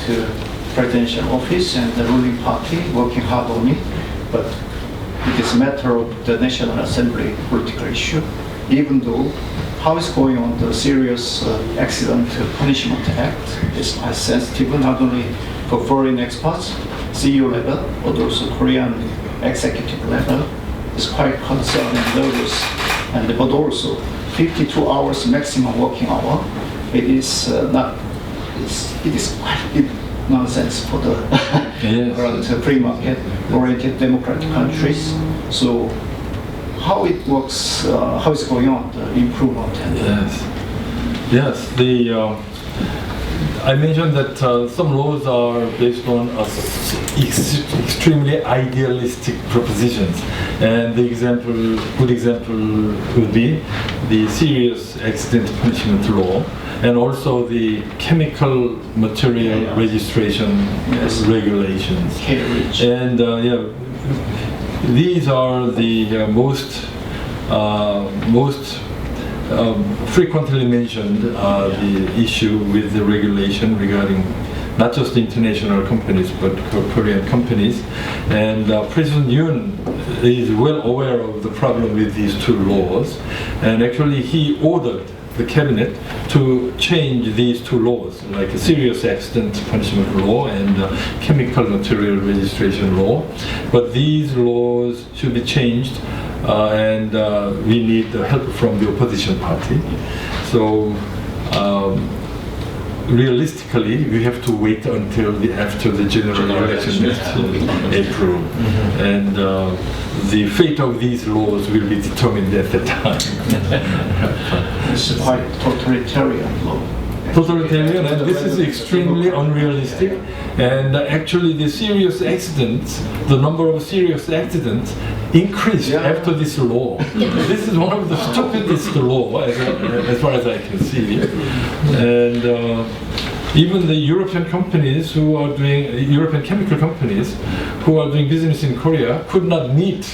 presidential office and the ruling party working hard on it. But it is a matter of the National Assembly political issue, even though how it's going on the serious accident punishment act is quite sensitive, not only for foreign experts, CEO level, but also Korean executive level. It's quite concerning and nervous, but also 52 hours maximum working hour. It is quite big nonsense for the current free market oriented democratic countries. So how it works, how it's going on, the improvement. Yes. I mentioned that some laws are based on extremely idealistic propositions, and the good example would be the serious accident punishment law, and also the chemical material registration regulations. And these are the most frequently mentioned the issue with the regulation regarding not just international companies but Korean companies. And President Yoon is well aware of the problem with these two laws, and actually he ordered the cabinet to change these two laws, like a serious accident punishment law and chemical material registration law. But these laws should be changed, and we need the help from the opposition party. So realistically, we have to wait until after the general election next April, and the fate of these laws will be determined at the time. It's quite totalitarian law. Totalitarian, and this is extremely unrealistic. And actually, the serious accidents, the number of serious accidents increased after this law. This is one of the stupidest law, as far as I can see. And even the European companies who are doing, European chemical companies who are doing business in Korea could not meet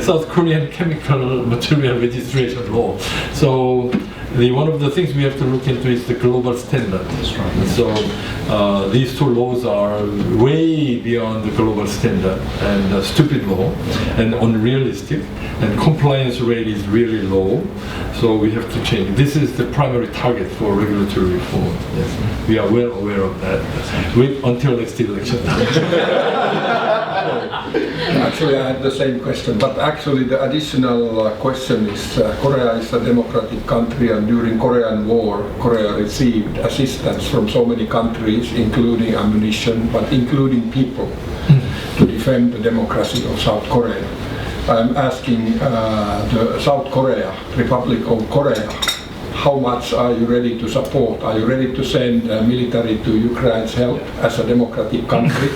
South Korean chemical material registration law. So one of the things we have to look into is the global standard. That's right. So these two laws are way beyond the global standard, and stupid law and unrealistic, and compliance rate is really low. So we have to change. This is the primary target for regulatory reform. Yes. We are well aware of that. Wait until next election. Actually, I had the same question, but actually the additional question is Korea is a democratic country, and during Korean War, Korea received assistance from so many countries, including ammunition, but including people, to defend the democracy of South Korea. I'm asking the South Korea, Republic of Korea, how much are you ready to support? Are you ready to send military to Ukraine's help as a democratic country?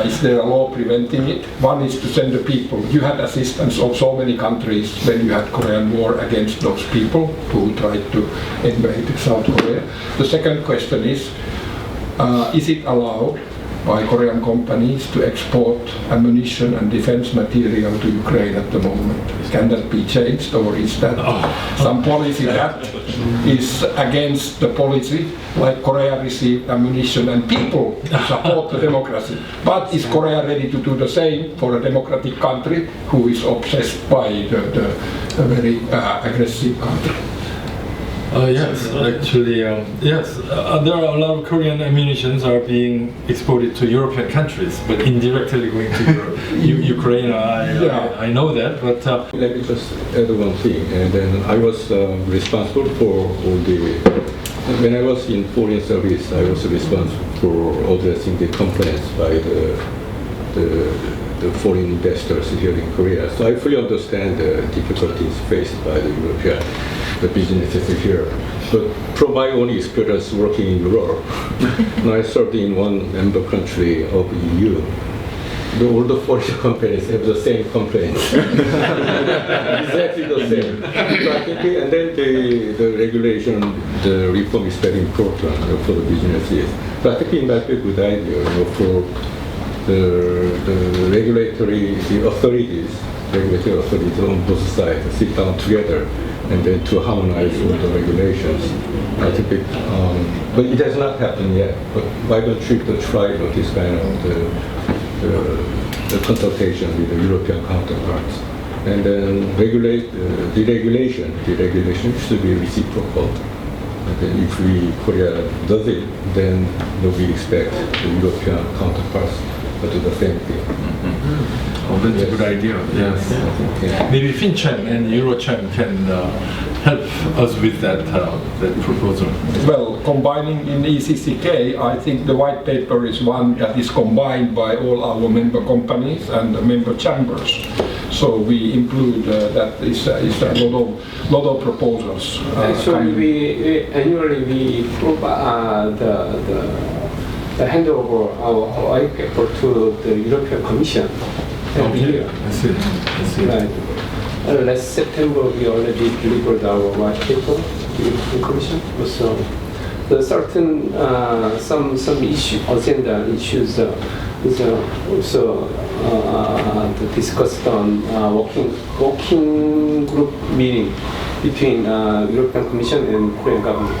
Is there a law preventing it? One is to send the people. You had assistance of so many countries when you had Korean War against those people who tried to invade South Korea. The second question is it allowed by Korean companies to export ammunition and defense material to Ukraine at the moment? Can that be changed, or is that some policy that is against the policy, like Korea received ammunition and people to support the democracy? But is Korea ready to do the same for a democratic country who is obsessed by the very aggressive country? Yes, actually, yes. There are a lot of Korean ammunitions are being exported to European countries, but indirectly going to Ukraine. I know that, but let me just add one thing. And then I was responsible for all the. When I was in foreign service, I was responsible for addressing the complaints by the foreign investors here in Korea. So I fully understand the difficulties faced by the European businesses here. But from my own experience working in Europe, and I served in one member country of EU, all the foreign companies have the same complaints. Exactly the same. So I think, and then the regulation, the reform is very important for the businesses. So I think it might be a good idea, for the regulatory authorities on both sides sit down together and then to harmonize all the regulations. I think but it has not happened yet. But why don't you try this kind of the consultation with the European counterparts, and then deregulation should be reciprocal. And then if Korea does it, then we expect the European counterparts to do the same thing. Oh, that's a good idea. Yes. Maybe FINNCHAM and EuroCham can help us with that proposal. Well, combining in ECCK, I think the white paper is one that is combined by all our member companies and the member chambers. So we include that is a lot of proposals. Actually, annually we provide the handover our white paper to the European Commission every year. I see. Right. Last September we already delivered our white paper to the European Commission. So the certain some issue agenda issues is also discussed on working group meeting between European Commission and Korean government.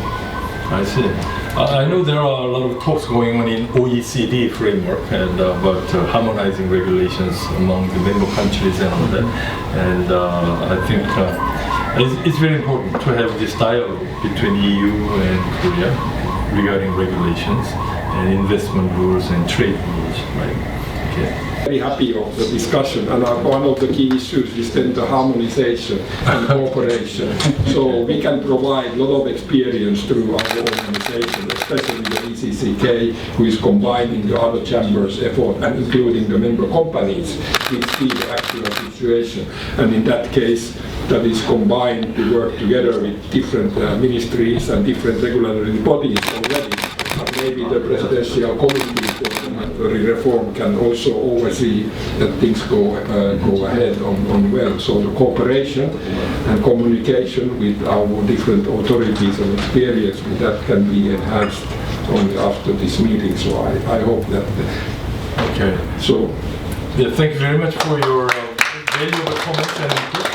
I see. I know there are a lot of talks going on in OECD framework and about harmonizing regulations among the member countries and all that. And I think it's very important to have this dialogue between EU and Korea regarding regulations and investment rules and trade rules. Right? Okay. Very happy of the discussion, and one of the key issues is then the harmonization and cooperation. So we can provide a lot of experience through our organization, especially the ECCK, who is combining the other chambers' effort and including the member companies, which see the actual situation. And in that case, that is combined to work together with different ministries and different regulatory bodies already. Maybe the presidential committee for reform can also oversee that things go ahead on well. So the cooperation and communication with our different authorities and experience with that can be enhanced only after this meeting. So I hope that. Okay. So. Yeah, thank you very much for your valuable comments and input.